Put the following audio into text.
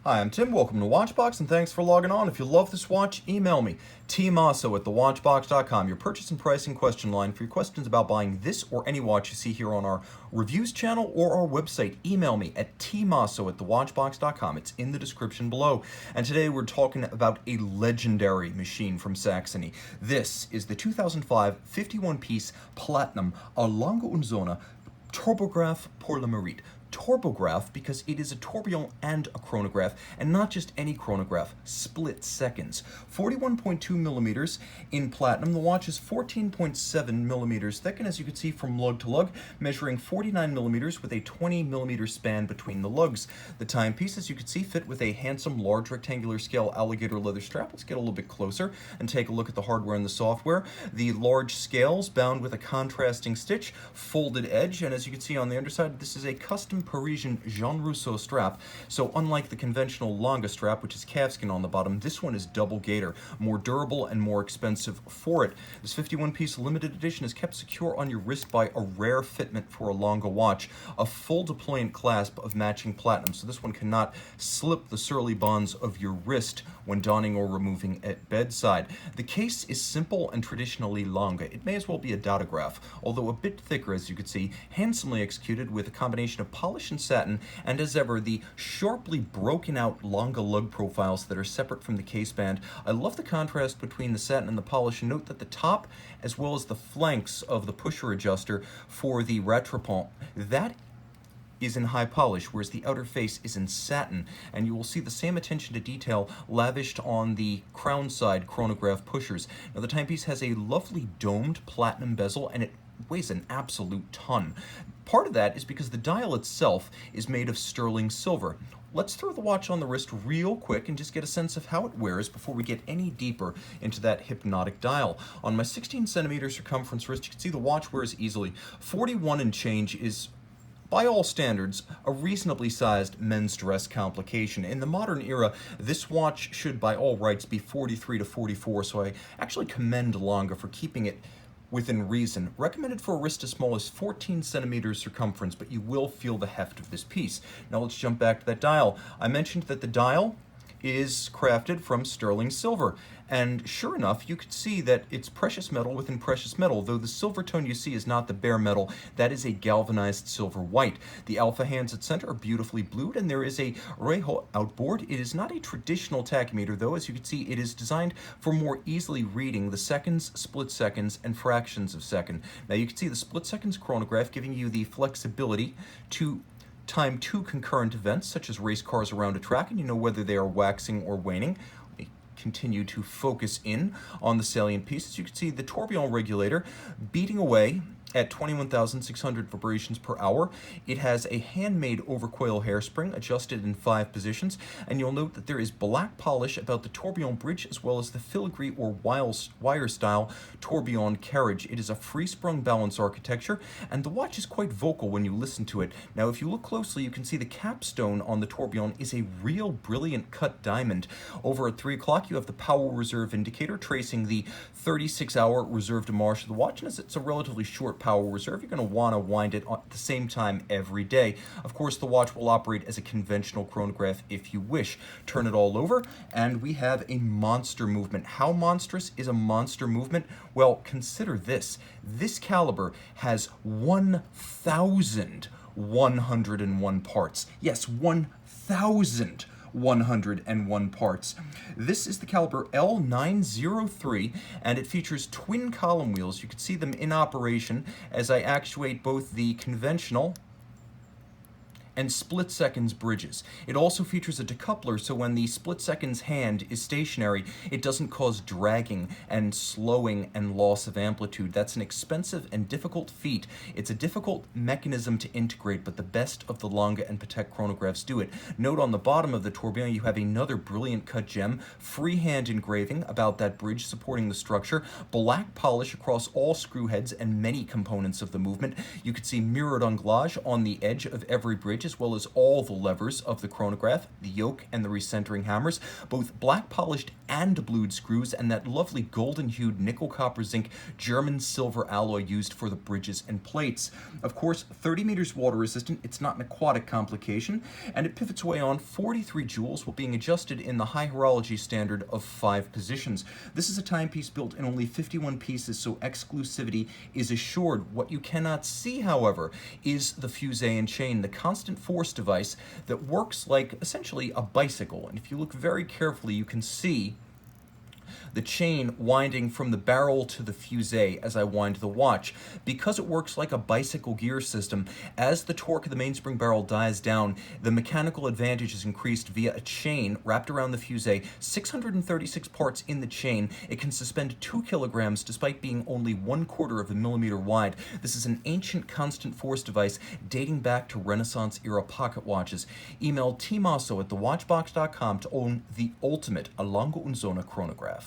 Hi, I'm Tim. Welcome to Watchbox, and thanks for logging on. If you love this watch, email me, tmosso at thewatchbox.com, your purchase and pricing question line for your questions about buying this or any watch you see here on our reviews channel or our website. Email me at tmosso at thewatchbox.com. It's in the description below. And today we're talking about a legendary machine from Saxony. This is the 2005 51-piece Platinum Lange Sohne Tourbograph pour le Merite. Tourbograph because it is a tourbillon and a chronograph, and not just any chronograph, split seconds. 41.2 millimeters in platinum. The watch is 14.7 millimeters thick, and as you can see from lug to lug, measuring 49 millimeters with a 20 millimeter span between the lugs. The timepiece, as you can see, fit with a handsome large rectangular scale Alligator leather strap. Let's get a little bit closer and take a look at the hardware and the software. The large scales bound with a contrasting stitch, folded edge, and as you can see on the underside, this is a custom Parisian Jean Rousseau strap. So unlike the conventional Lange strap, which is calfskin on the bottom, this one is double gator, more durable and more expensive for it. This 51-piece limited edition is kept secure on your wrist by a rare fitment for a Lange watch, a full deployant clasp of matching platinum, so this one cannot slip the surly bonds of your wrist when donning or removing at bedside. The case is simple and traditionally Lange. It may as well be a datograph, although a bit thicker, as you can see, handsomely executed with a combination of polish and satin, and as ever, the sharply broken out Lange lug profiles that are separate from the case band. I love the contrast between the satin and the polish, and note that the top, as well as the flanks of the pusher adjuster for the rattrapant, that is in high polish, whereas the outer face is in satin, and you will see the same attention to detail lavished on the crown side chronograph pushers. Now the timepiece has a lovely domed platinum bezel, and it weighs an absolute ton. Part of that is because the dial itself is made of sterling silver. Let's throw the watch on the wrist real quick and just get a sense of how it wears before we get any deeper into that hypnotic dial. On my 16 centimeter circumference wrist, you can see the watch wears easily. 41 and change is, by all standards, a reasonably sized men's dress complication. In the modern era, this watch should by all rights be 43 to 44, so I actually commend Lange for keeping it within reason. Recommended for a wrist as small as 14 centimeters circumference, but you will feel the heft of this piece. Now let's jump back to that dial. I mentioned that the dial is crafted from sterling silver, and sure enough, you could see that it's precious metal within precious metal, though the silver tone you see is not the bare metal. That is a galvanized silver white. The alpha hands at center are beautifully blued, and there is a Reho outboard. It is not a traditional tachymeter, though. As you can see, it is designed for more easily reading the seconds, split seconds, and fractions of second. Now you can see the split seconds chronograph giving you the flexibility to time two concurrent events, such as race cars around a track, and you know whether they are waxing or waning. We continue to focus in on the salient pieces. You can see the tourbillon regulator beating away at 21,600 vibrations per hour. It has a handmade overcoil hairspring adjusted in 5 positions, and you'll note that there is black polish about the tourbillon bridge as well as the filigree or wire style tourbillon carriage. It is a free sprung balance architecture, and the watch is quite vocal when you listen to it. Now if you look closely, you can see the capstone on the tourbillon is a real brilliant cut diamond. Over at 3 o'clock you have the power reserve indicator tracing the 36-hour reserve de marche of the watch, and as it's a relatively short power reserve, you're going to want to wind it at the same time every day. Of course, the watch will operate as a conventional chronograph if you wish. Turn it all over, and we have a monster movement. How monstrous is a monster movement? Well, consider this. This caliber has 1,101 parts. Yes, 1,101 parts. This is the caliber L903, and it features twin column wheels. You can see them in operation as I actuate both the conventional and split seconds bridges. It also features a decoupler, so when the split seconds hand is stationary, it doesn't cause dragging and slowing and loss of amplitude. That's an expensive and difficult feat. It's a difficult mechanism to integrate, but the best of the Lange and Patek chronographs do it. Note on the bottom of the tourbillon, you have another brilliant cut gem, freehand engraving about that bridge supporting the structure, black polish across all screw heads and many components of the movement. You can see mirrored anglage on the edge of every bridge, bridge, as well as all the levers of the chronograph, the yoke and the recentering hammers, both black polished and blued screws, and that lovely golden hued nickel copper zinc German silver alloy used for the bridges and plates. Of course, 30 meters water resistant, it's not an aquatic complication, and it pivots away on 43 jewels while being adjusted in the high horology standard of 5 positions. This is a timepiece built in only 51 pieces, so exclusivity is assured. What you cannot see, however, is the fusee and chain, the constant force device that works like essentially a bicycle. And if you look very carefully, you can see the chain winding from the barrel to the fusee as I wind the watch. Because it works like a bicycle gear system, as the torque of the mainspring barrel dies down, the mechanical advantage is increased via a chain wrapped around the fusee, 636 parts in the chain. It can suspend 2 kilograms despite being only 1/4 of a millimeter wide. This is an ancient constant force device dating back to Renaissance era pocket watches. Email tmosso@thewatchbox.com to own the ultimate Lange Sohne chronograph.